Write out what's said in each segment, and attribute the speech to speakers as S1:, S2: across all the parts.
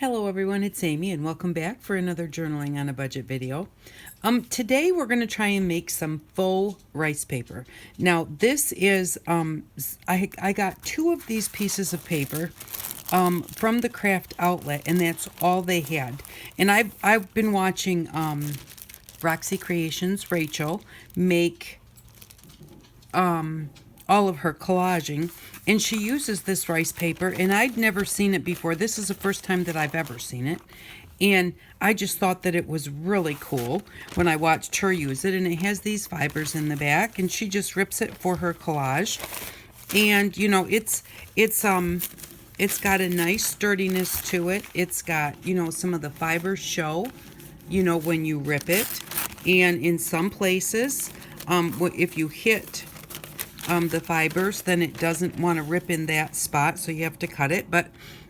S1: Hello everyone, it's Amy and welcome back for another journaling on a budget video. Today we're going to try and make some faux rice paper. Now this is, I got two of these pieces of paper from the craft outlet, and that's all they had. And I've been watching Roxy Creations, Rachel, make all of her collaging, and she uses this rice paper, and I'd never seen it before. This is the first time that I've ever seen it, and I just thought that it was really cool when I watched her use it. And it has these fibers in the back, and she just rips it for her collage. And you know, it's got a nice sturdiness to it. It's got, you know, some of the fibers show, you know, when you rip it. And in some places, if you hit the fibers, then it doesn't want to rip in that spot, so you have to cut it. But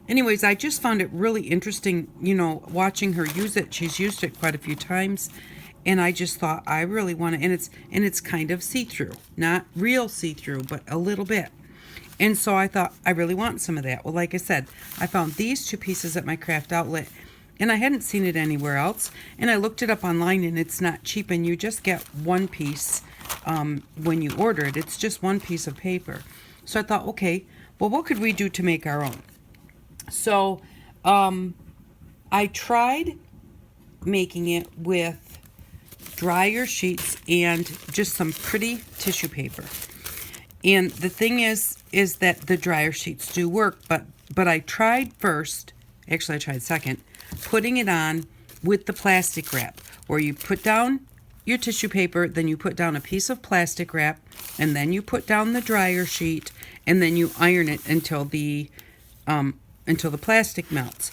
S1: anyways, I just found it really interesting, you know, watching her use it. She's used it quite a few times, and I just thought I really want to, and it's kind of see-through, not real see-through, but a little bit. And so I thought I really want some of that. Well, like I said, I found these two pieces at my craft outlet, and I hadn't seen it anywhere else. And I looked it up online, and it's not cheap, and you just get one piece when you order it. It's just one piece of paper. So I thought, okay, well, what could we do to make our own? So I tried making it with dryer sheets and just some pretty tissue paper. And the thing is that the dryer sheets do work, but I tried first, actually I tried second, putting it on with the plastic wrap, where you put down your tissue paper, then you put down a piece of plastic wrap, and then you put down the dryer sheet, and then you iron it until the plastic melts.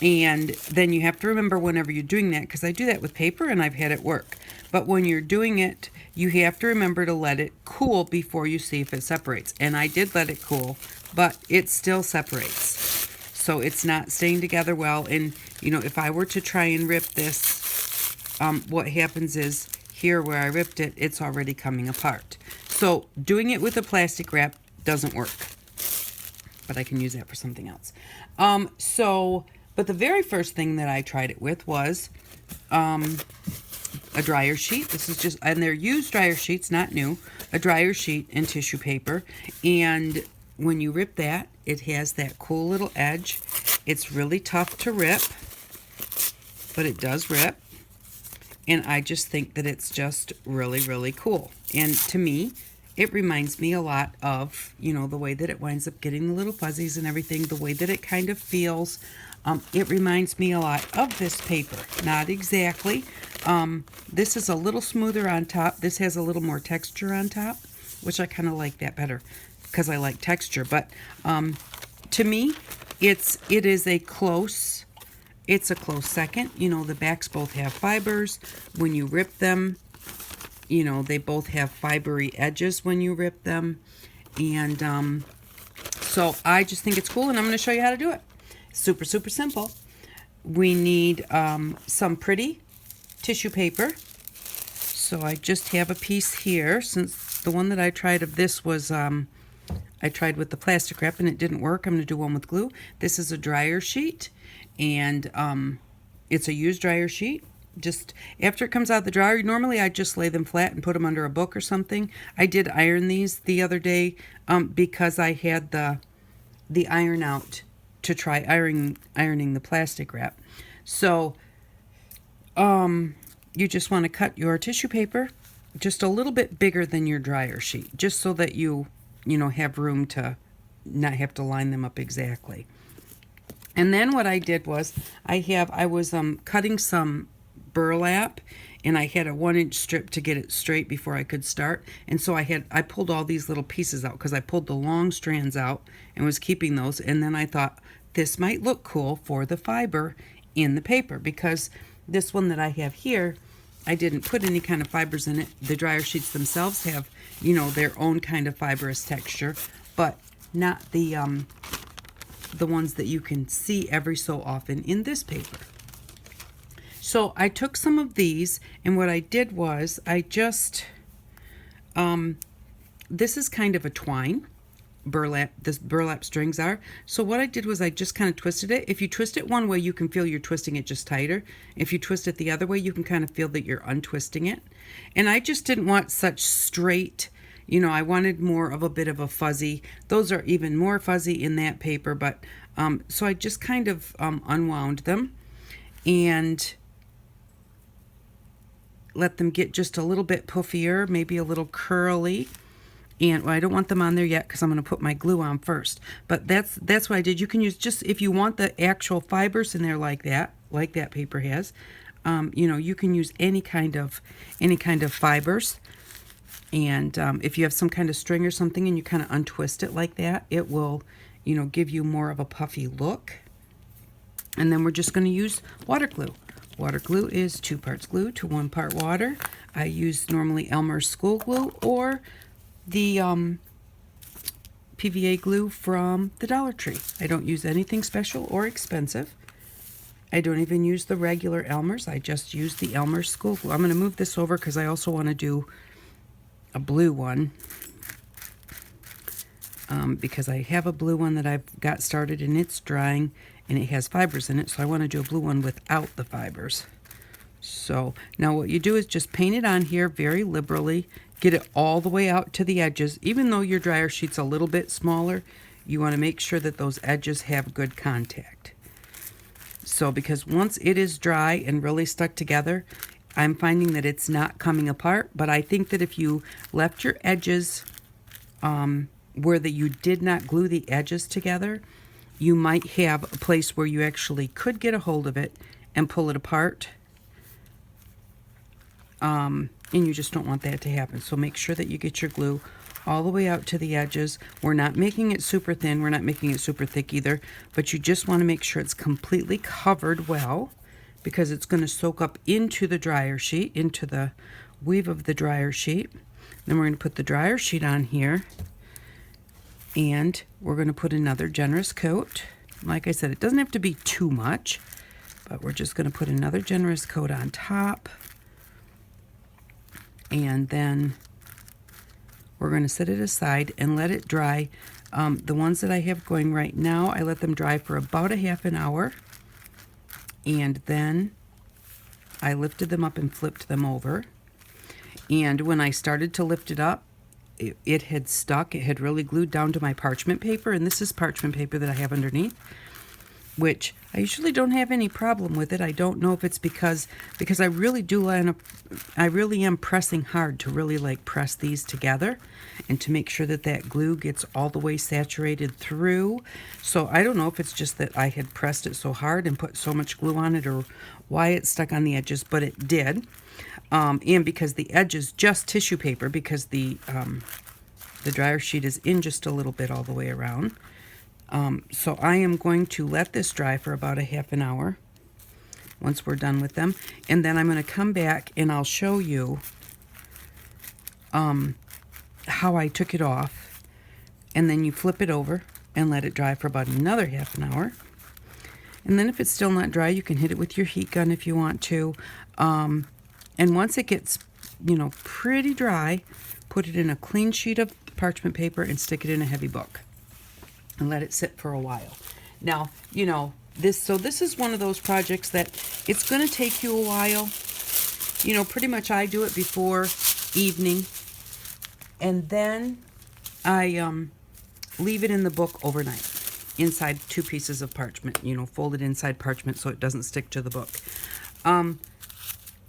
S1: And then you have to remember whenever you're doing that, because I do that with paper and I've had it work, but when you're doing it, you have to remember to let it cool before you see if it separates. And I did let it cool, but it still separates, so it's not staying together well. And you know, if I were to try and rip this, what happens is here where I ripped it, it's already coming apart. So doing it with a plastic wrap doesn't work, but I can use that for something else. But the very first thing that I tried it with was a dryer sheet. This is just, and they're used dryer sheets, not new, a dryer sheet and tissue paper. And when you rip that, it has that cool little edge. It's really tough to rip, but it does rip. And I just think that it's just really, really cool. And to me, it reminds me a lot of, you know, the way that it winds up getting the little fuzzies and everything, the way that it kind of feels. It reminds me a lot of this paper. Not exactly. This is a little smoother on top. This has a little more texture on top, which I kind of like that better because I like texture. But to me, it is a close... It's a close second. You know, the backs both have fibers. When you rip them, you know, they both have fibery edges when you rip them. And so I just think it's cool, and I'm going to show you how to do it. Super, super simple. We need some pretty tissue paper. So I just have a piece here. Since the one that I tried of this was, I tried with the plastic wrap and it didn't work, I'm going to do one with glue. This is a dryer sheet. And it's a used dryer sheet. Just after it comes out of the dryer, normally I just lay them flat and put them under a book or something. I did iron these the other day because I had the iron out to try ironing the plastic wrap. So you just want to cut your tissue paper just a little bit bigger than your dryer sheet, just so that you know, have room to not have to line them up exactly. And then what I did was I was cutting some burlap, and I had a 1-inch strip to get it straight before I could start. And so I pulled all these little pieces out because I pulled the long strands out and was keeping those. And then I thought this might look cool for the fiber in the paper, because this one that I have here, I didn't put any kind of fibers in it. The dryer sheets themselves have, you know, their own kind of fibrous texture, but not the ones that you can see every so often in this paper. So I took some of these, and what I did was I just, this is kind of a twine, burlap strings are. So what I did was I just kind of twisted it. If you twist it one way, you can feel you're twisting it just tighter. If you twist it the other way, you can kind of feel that you're untwisting it. And I just didn't want such straight, I wanted more of a bit of a fuzzy. Those are even more fuzzy in that paper, but so I just kind of unwound them and let them get just a little bit puffier, maybe a little curly. And well, I don't want them on there yet because I'm going to put my glue on first. But that's what I did. You can use just, if you want the actual fibers in there like that paper has, you can use any kind of fibers. And if you have some kind of string or something and you kind of untwist it like that, it will, give you more of a puffy look. And then we're just going to use water glue. Water glue is 2 parts glue to 1 part water. I use normally Elmer's school glue or the PVA glue from the Dollar Tree. I don't use anything special or expensive. I don't even use the regular Elmer's. I just use the Elmer's school glue. I'm going to move this over because I also want to do a blue one. Because I have a blue one that I've got started and it's drying and it has fibers in it. So I want to do a blue one without the fibers. So now what you do is just paint it on here very liberally. Get it all the way out to the edges. Even though your dryer sheet's a little bit smaller, you want to make sure that those edges have good contact. So because once it is dry and really stuck together, I'm finding that it's not coming apart. But I think that if you left your edges where you did not glue the edges together, you might have a place where you actually could get a hold of it and pull it apart. And you just don't want that to happen. So make sure that you get your glue all the way out to the edges. We're not making it super thin. We're not making it super thick either. But you just want to make sure it's completely covered well because it's going to soak up into the dryer sheet, into the weave of the dryer sheet. Then we're going to put the dryer sheet on here. And we're going to put another generous coat. Like I said, it doesn't have to be too much. But we're just going to put another generous coat on top. And then we're going to set it aside and let it dry. The ones that I have going right now, I let them dry for about a half an hour. And then I lifted them up and flipped them over. And when I started to lift it up, it had stuck. It had really glued down to my parchment paper. And this is parchment paper that I have underneath, which I usually don't have any problem with it. I don't know if it's because I really am pressing hard to really like press these together and to make sure that that glue gets all the way saturated through. So I don't know if it's just that I had pressed it so hard and put so much glue on it or why it stuck on the edges, but it did. And because the edge is just tissue paper because the dryer sheet is in just a little bit all the way around. So I am going to let this dry for about a half an hour once we're done with them. And then I'm going to come back and I'll show you how I took it off. And then you flip it over and let it dry for about another half an hour. And then if it's still not dry, you can hit it with your heat gun if you want to. And once it gets, pretty dry, put it in a clean sheet of parchment paper and stick it in a heavy book. And let it sit for a while. Now, this is one of those projects that it's going to take you a while. Pretty much I do it before evening. And then I leave it in the book overnight inside 2 pieces of parchment, folded inside parchment so it doesn't stick to the book.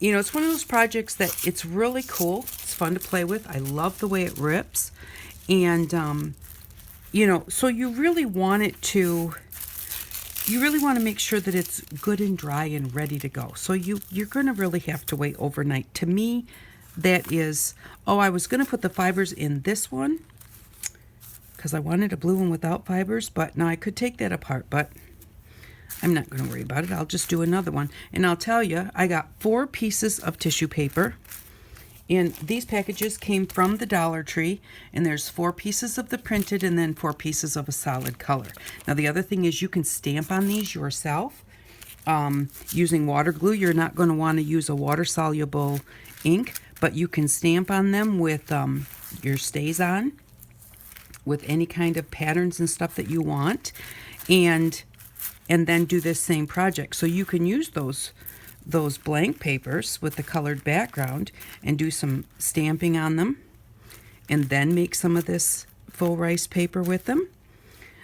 S1: It's one of those projects that it's really cool. It's fun to play with. I love the way it rips. And, so you really want to make sure that it's good and dry and ready to go. So you're going to really have to wait overnight. To me, that is, I was going to put the fibers in this one because I wanted a blue one without fibers, but now I could take that apart, but I'm not going to worry about it. I'll just do another one. And I'll tell you, I got 4 pieces of tissue paper. And these packages came from the Dollar Tree, and there's 4 pieces of the printed and then 4 pieces of a solid color. Now the other thing is you can stamp on these yourself using water glue. You're not going to want to use a water-soluble ink, but you can stamp on them with your StazOn, with any kind of patterns and stuff that you want, and then do this same project. So you can use those blank papers with the colored background and do some stamping on them, and then make some of this faux rice paper with them.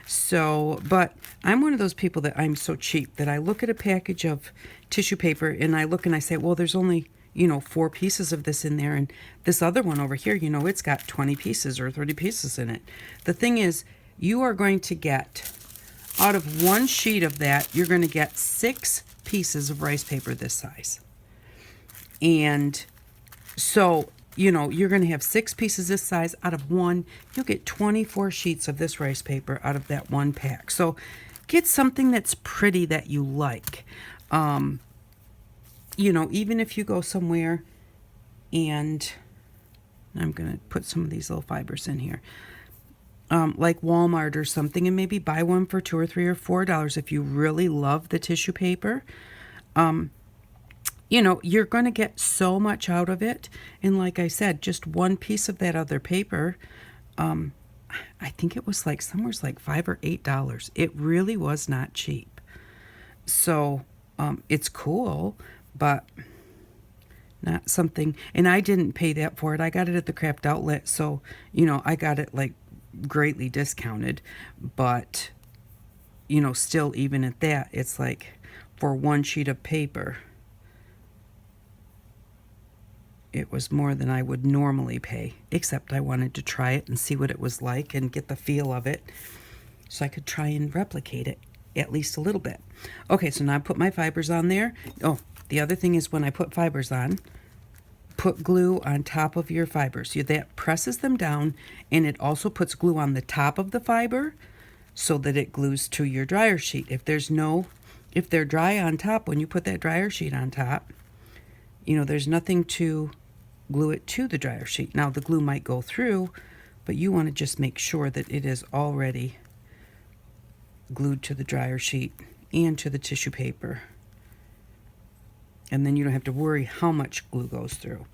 S1: So, but I'm one of those people that I'm so cheap that I look at a package of tissue paper and I look and I say, well, there's only, 4 pieces of this in there, and this other one over here, it's got 20 pieces or 30 pieces in it. The thing is, you are going to get, out of one sheet of that, you're going to get 6 pieces of rice paper this size. And so, you're going to have 6 pieces this size out of one. You'll get 24 sheets of this rice paper out of that one pack. So get something that's pretty that you like. Even if you go somewhere, and I'm going to put some of these little fibers in here, like Walmart or something, and maybe buy one for $2 or $3 or $4 if you really love the tissue paper. You're going to get so much out of it. And like I said, just one piece of that other paper, I think it was like somewhere like $5 or $8. It really was not cheap. So it's cool, but not something. And I didn't pay that for it. I got it at the craft outlet. So, I got it like greatly discounted. But, still even at that, it's like for one sheet of paper, it was more than I would normally pay, except I wanted to try it and see what it was like and get the feel of it so I could try and replicate it at least a little bit. Okay, so now I put my fibers on there. Oh, the other thing is when I put fibers on, put glue on top of your fibers. That presses them down, and it also puts glue on the top of the fiber so that it glues to your dryer sheet. If they're dry on top, when you put that dryer sheet on top, there's nothing to glue it to the dryer sheet. Now the glue might go through, but you want to just make sure that it is already glued to the dryer sheet and to the tissue paper. And then you don't have to worry how much glue goes through,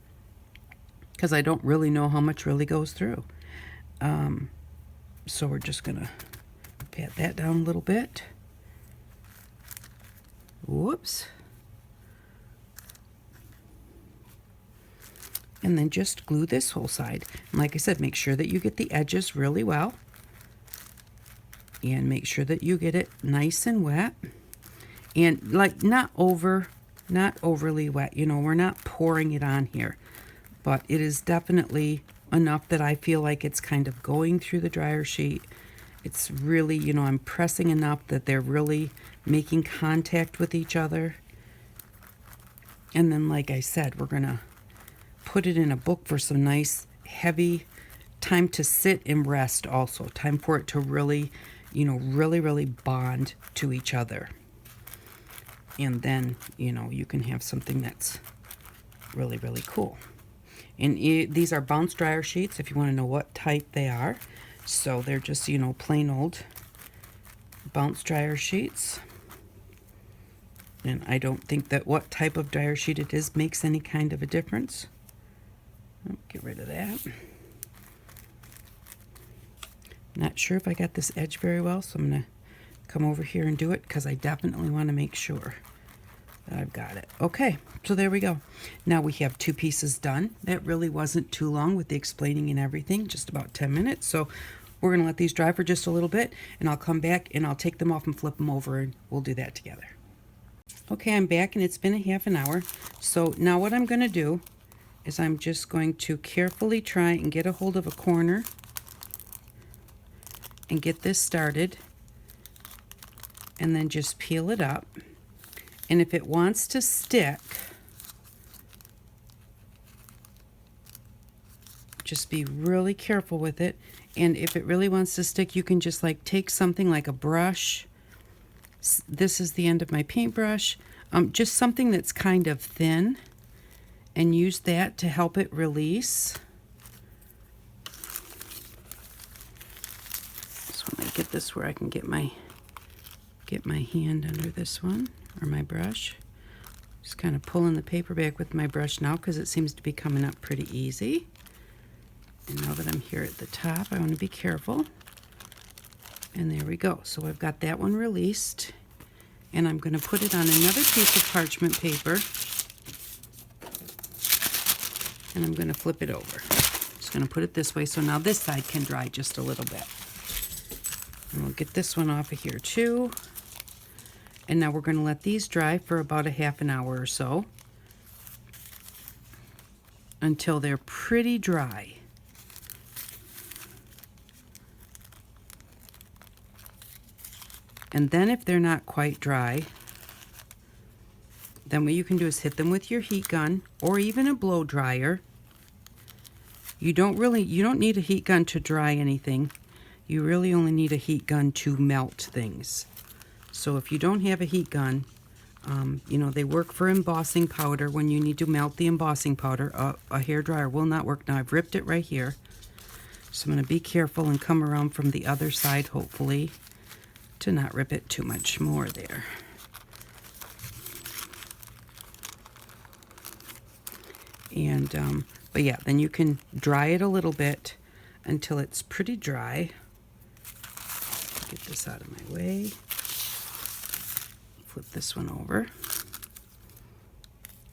S1: because I don't really know how much really goes through. So we're just gonna pat that down a little bit. Whoops. And then just glue this whole side. And like I said, make sure that you get the edges really well. And make sure that you get it nice and wet. And like not overly wet. We're not pouring it on here. But it is definitely enough that I feel like it's kind of going through the dryer sheet. It's really, I'm pressing enough that they're really making contact with each other. And then, like I said, we're going to put it in a book for some nice, heavy time to sit and rest also. Time for it to really, really bond to each other. And then, you can have something that's really, really cool. And these are bounce dryer sheets if you want to know what type they are. So they're just, plain old bounce dryer sheets. And I don't think that what type of dryer sheet it is makes any kind of a difference. Get rid of that. Not sure if I got this edge very well, so I'm going to come over here and do it because I definitely want to make sure that I've got it. Okay, so there we go. Now we have 2 pieces done. That really wasn't too long with the explaining and everything, just about 10 minutes. So we're going to let these dry for just a little bit, and I'll come back and I'll take them off and flip them over, and we'll do that together. Okay, I'm back, and it's been a half an hour. So now what I'm going to do is I'm just going to carefully try and get a hold of a corner and get this started, and then just peel it up. And if it wants to stick, just be really careful with it. And if it really wants to stick, you can just like take something like a brush. This is the end of my paintbrush. Just something that's kind of thin, and use that to help it release. So when I get this where I can get my hand under this one, or my brush. Just kind of pulling the paper back with my brush now because it seems to be coming up pretty easy. And now that I'm here at the top, I want to be careful. And there we go. So I've got that one released. And I'm going to put it on another piece of parchment paper. And I'm going to flip it over. Just going to put it this way so now this side can dry just a little bit. And we'll get this one off of here too. And now we're going to let these dry for about a half an hour or so until they're pretty dry. And then if they're not quite dry, then what you can do is hit them with your heat gun or even a blow dryer. You don't need a heat gun to dry anything. You really only need a heat gun to melt things. So if you don't have a heat gun, you know, they work for embossing powder. When you need to melt the embossing powder, a hair dryer will not work. Now I've ripped it right here. So I'm going to be careful and come around from the other side, hopefully, to not rip it too much more there. And, but yeah, then you can dry it a little bit until it's pretty dry. Get this out of my way. Flip this one over.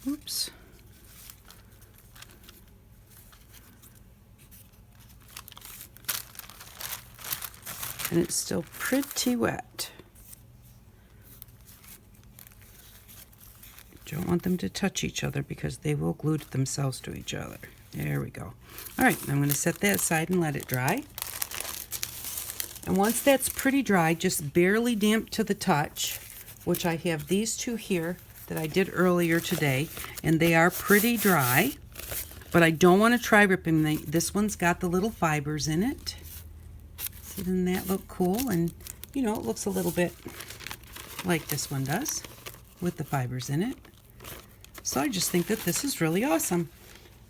S1: Oops. And it's still pretty wet. Don't want them to touch each other because they will glue themselves to each other. There we go. All right, I'm going to set that aside and let it dry. And once that's pretty dry, just barely damp to the touch, which I have these two here that I did earlier today, and they are pretty dry, but I don't want to try ripping them. This one's got the little fibers in it. So doesn't that look cool? And, you know, it looks a little bit like this one does with the fibers in it. So I just think that this is really awesome.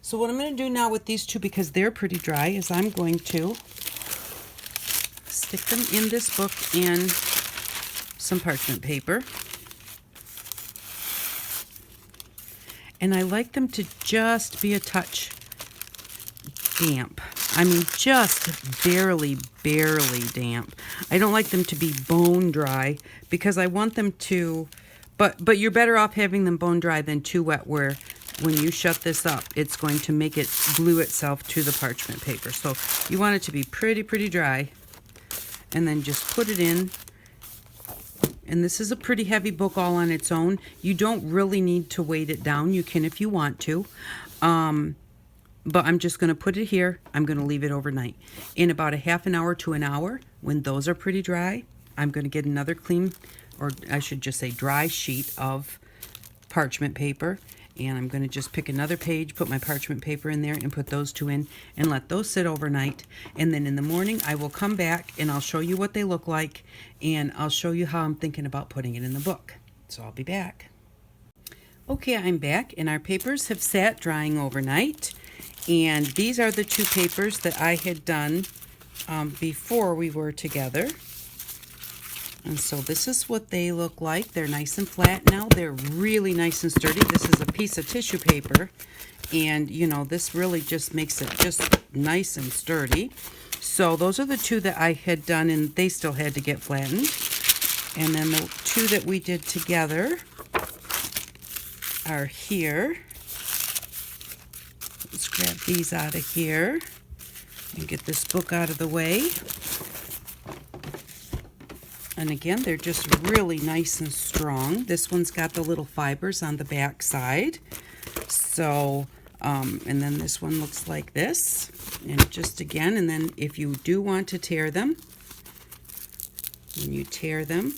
S1: So what I'm going to do now with these two, because they're pretty dry, is I'm going to stick them in this book in some parchment paper. And I like them to just be a touch damp. I mean, just barely damp. I don't like them to be bone dry because I want them to, but you're better off having them bone dry than too wet, where when you shut this up, it's going to make it glue itself to the parchment paper. So you want it to be pretty dry, and then just put it in. And this is a pretty heavy book all on its own. You don't really need to weight it down. You can if you want to. But I'm just going to put it here. I'm going to leave it overnight. In about a half an hour to an hour, when those are pretty dry, I'm going to get another clean, or I should just say dry sheet of parchment paper. And I'm going to just pick another page, put my parchment paper in there, and put those two in, and let those sit overnight. And then in the morning, I will come back, and I'll show you what they look like, and I'll show you how I'm thinking about putting it in the book. So I'll be back. Okay, I'm back, and our papers have sat drying overnight. And these are the two papers that I had done before we were together. And so this is what they look like. They're nice and flat now. They're really nice and sturdy. This is a piece of tissue paper. And, you know, this really just makes it just nice and sturdy. So those are the two that I had done, and they still had to get flattened. And then the two that we did together are here. Let's grab these out of here and get this book out of the way. And again, they're just really nice and strong. This one's got the little fibers on the back side. So, and then this one looks like this. And just again, and then if you do want to tear them, when you tear them,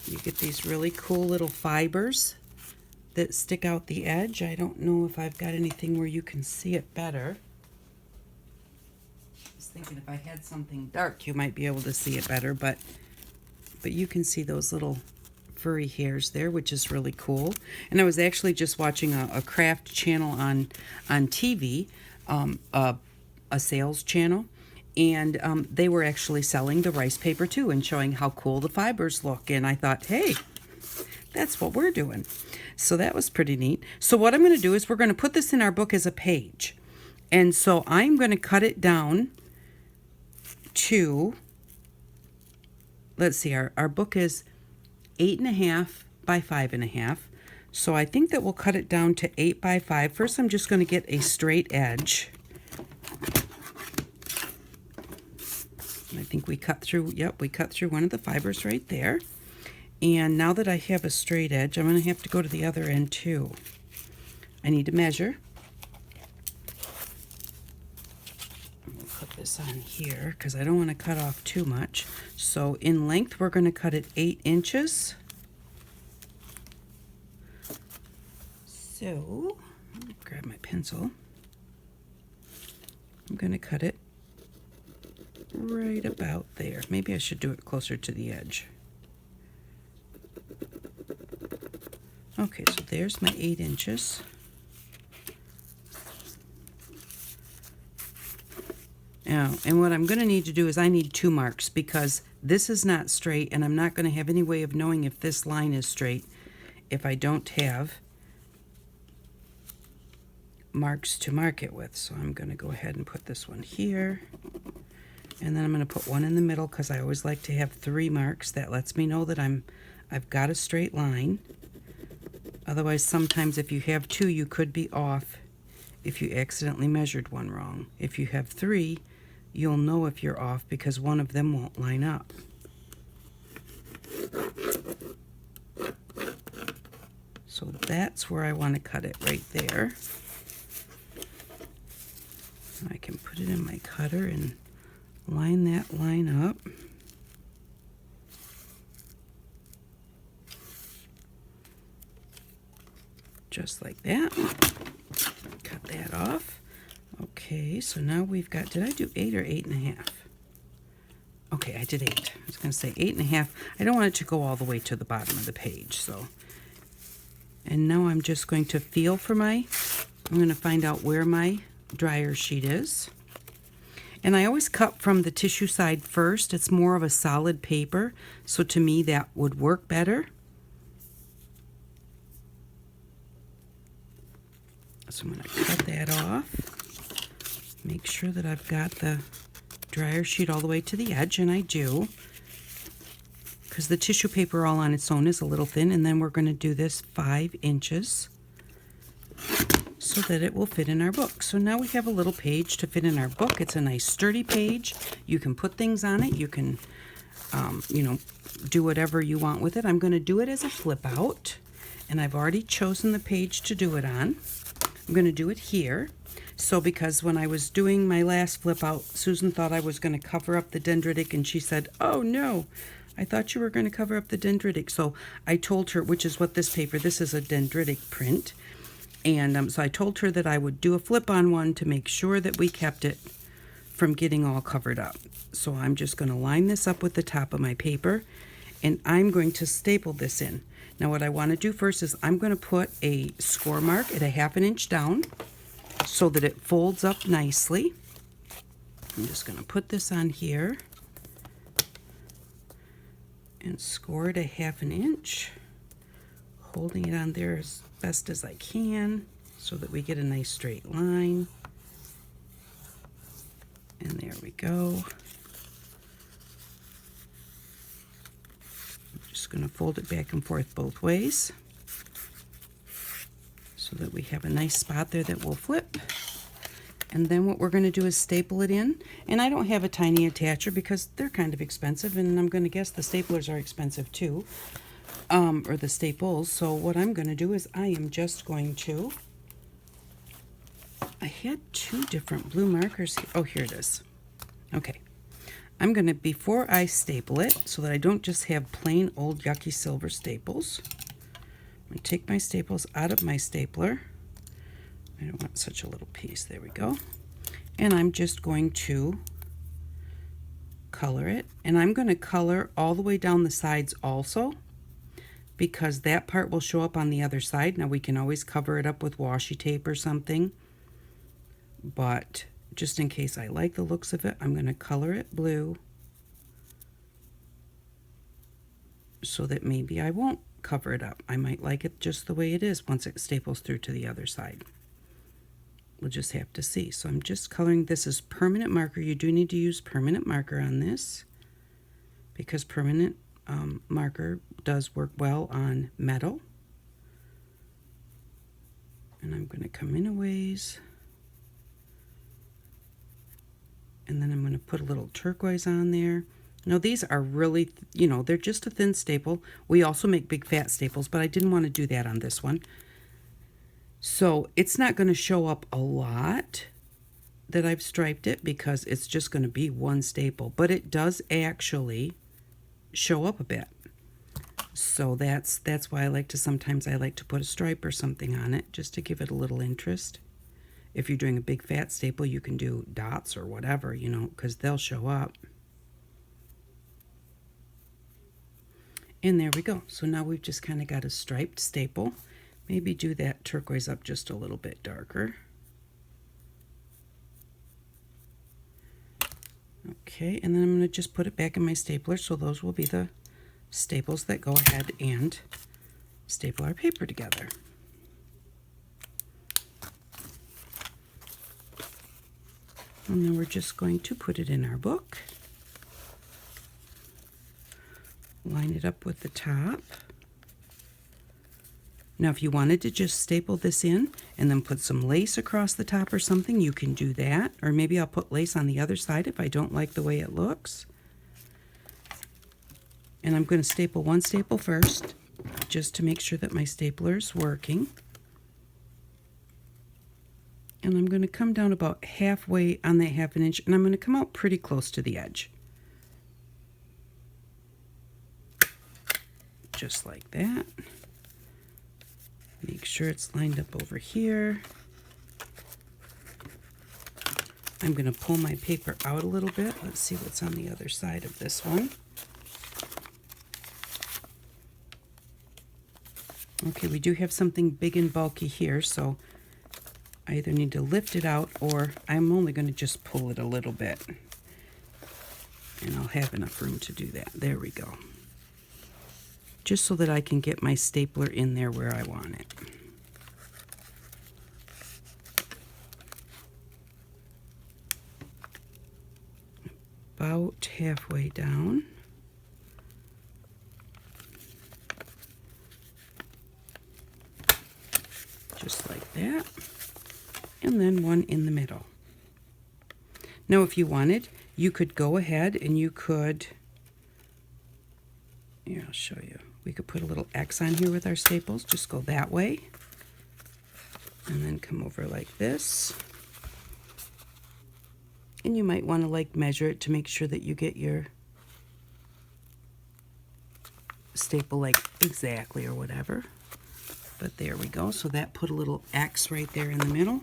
S1: you get these really cool little fibers that stick out the edge. I don't know if I've got anything where you can see it better. Thinking if I had something dark, you might be able to see it better, but you can see those little furry hairs there, which is really cool. And I was actually just watching a craft channel on TV, a sales channel, and they were actually selling the rice paper too and showing how cool the fibers look. And I thought, hey, that's what we're doing. So that was pretty neat. So what I'm going to do is we're going to put this in our book as a page. And so I'm going to cut it down to, let's see, our book is 8.5 by 5.5. So I think that we'll cut it down to 8 by 5. First, I'm just going to get a straight edge. I think we cut through, yep, we cut through one of the fibers right there. And now that I have a straight edge, I'm going to have to go to the other end too. I need to measure. I'm going to put this on here because I don't want to cut off too much. So in length, we're going to cut it 8 inches. So, let me grab my pencil. I'm going to cut it right about there. Maybe I should do it closer to the edge. Okay, so there's my 8 inches. Now, and what I'm going to need to do is I need 2 marks because this is not straight and I'm not going to have any way of knowing if this line is straight if I don't have marks to mark it with. So I'm going to go ahead and put this one here. And then I'm going to put one in the middle because I always like to have 3 marks. That lets me know that I've got a straight line. Otherwise, sometimes if you have 2, you could be off if you accidentally measured one wrong. If you have 3, you'll know if you're off because one of them won't line up. So that's where I want to cut it, right there. I can put it in my cutter and line that line up. Just like that. Cut that off. Okay, so now we've got, did I do 8 or 8.5? Okay, I did 8. I was going to say 8.5. I don't want it to go all the way to the bottom of the page, so. And now I'm just going to feel for I'm going to find out where my dryer sheet is. And I always cut from the tissue side first. It's more of a solid paper, so to me that would work better. So I'm going to cut that off. Make sure that I've got the dryer sheet all the way to the edge, and I do. Because the tissue paper all on its own is a little thin, and then we're going to do this 5 inches so that it will fit in our book. So now we have a little page to fit in our book. It's a nice sturdy page. You can put things on it. You can, you know, do whatever you want with it. I'm going to do it as a flip out, and I've already chosen the page to do it on. I'm going to do it here. So because when I was doing my last flip out, Susan thought I was going to cover up the dendritic, and she said, "Oh no, I thought you were going to cover up the dendritic." So I told her, which is what this paper, this is a dendritic print. And so I told her that I would do a flip on one to make sure that we kept it from getting all covered up. So I'm just going to line this up with the top of my paper, and I'm going to staple this in. Now what I want to do first is I'm going to put a score mark at a 1/2 inch down so that it folds up nicely. I'm just going to put this on here and score it a 1/2 inch, holding it on there as best as I can so that we get a nice straight line. And there we go. I'm just going to fold it back and forth both ways so that we have a nice spot there that will flip. And then what we're going to do is staple it in. And I don't have a tiny attacher because they're kind of expensive, and I'm going to guess the staplers are expensive too. Or the staples. So what I'm going to do is I am just going to, I had 2 different blue markers here. Oh, here it is. Okay. I'm going to, before I staple it, so that I don't just have plain old yucky silver staples, I'm going to take my staples out of my stapler. I don't want such a little piece. There we go. And I'm just going to color it. And I'm going to color all the way down the sides also, because that part will show up on the other side. Now we can always cover it up with washi tape or something, but just in case I like the looks of it, I'm going to color it blue so that maybe I won't cover it up. I might like it just the way it is once it staples through to the other side. We'll just have to see. So I'm just coloring. This is permanent marker. You do need to use permanent marker on this because permanent marker does work well on metal. And I'm going to come in a ways. And then I'm going to put a little turquoise on there. Now these are really, you know, they're just a thin staple. We also make big fat staples, but I didn't want to do that on this one. So it's not going to show up a lot that I've striped it because it's just going to be one staple, but it does actually show up a bit. So that's why sometimes I like to put a stripe or something on it just to give it a little interest. If you're doing a big fat staple, you can do dots or whatever, you know, because they'll show up. And there we go. So now we've just kind of got a striped staple. Maybe do that turquoise up just a little bit darker. Okay, and then I'm going to just put it back in my stapler, so those will be the staples that go ahead and staple our paper together. And then we're just going to put it in our book. Line it up with the top. Now if you wanted to just staple this in and then put some lace across the top or something, you can do that. Or maybe I'll put lace on the other side if I don't like the way it looks. And I'm going to staple one staple first, just to make sure that my stapler is working. And I'm going to come down about halfway on that 1/2 inch, and I'm going to come out pretty close to the edge. Just like that. Make sure it's lined up over here. I'm going to pull my paper out a little bit. Let's see what's on the other side of this one. Okay, we do have something big and bulky here, so I either need to lift it out or I'm only going to just pull it a little bit. And I'll have enough room to do that. There we go. Just so that I can get my stapler in there where I want it. About halfway down. Just like that. And then one in the middle. Now if you wanted, you could go ahead and you could, here I'll show you. We could put a little X on here with our staples. Just go that way. And then come over like this. And you might want to like measure it to make sure that you get your staple like exactly or whatever. But there we go. So that put a little X right there in the middle.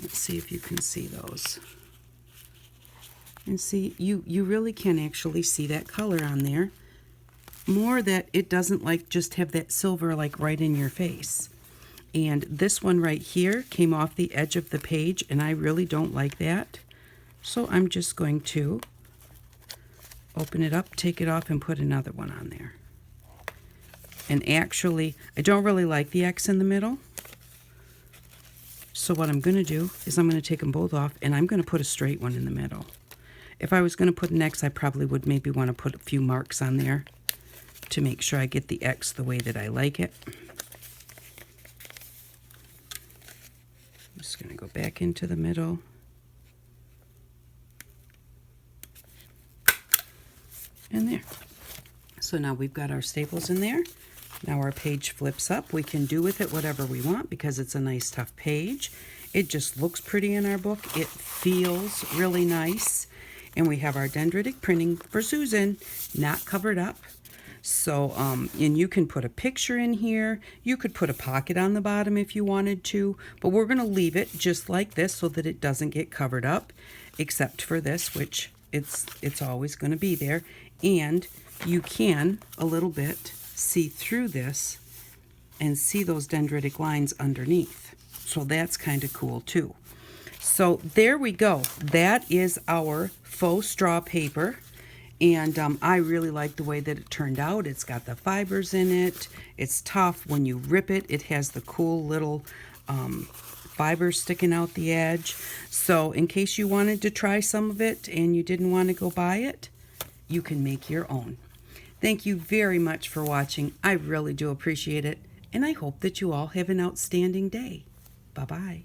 S1: Let's see if you can see those. And see, you really can actually see that color on there. More that it doesn't like just have that silver like right in your face. And this one right here came off the edge of the page, and I really don't like that. So I'm just going to open it up, take it off, and put another one on there. And actually, I don't really like the X in the middle. So what I'm going to do is I'm going to take them both off, and I'm going to put a straight one in the middle. If I was going to put an X, I probably would maybe want to put a few marks on there to make sure I get the X the way that I like it. I'm just going to go back into the middle. And there. So now we've got our staples in there. Now our page flips up. We can do with it whatever we want because it's a nice tough page. It just looks pretty in our book. It feels really nice. And we have our dendritic printing for Susan, not covered up. So, and you can put a picture in here. You could put a pocket on the bottom if you wanted to, but we're going to leave it just like this so that it doesn't get covered up, except for this, which it's always going to be there. And you can a little bit see through this and see those dendritic lines underneath. So that's kind of cool too. So there we go. That is our faux straw paper. And I really like the way that it turned out. It's got the fibers in it. It's tough. When you rip it, it has the cool little fibers sticking out the edge. So in case you wanted to try some of it and you didn't want to go buy it, you can make your own. Thank you very much for watching. I really do appreciate it, and I hope that you all have an outstanding day. Bye-bye.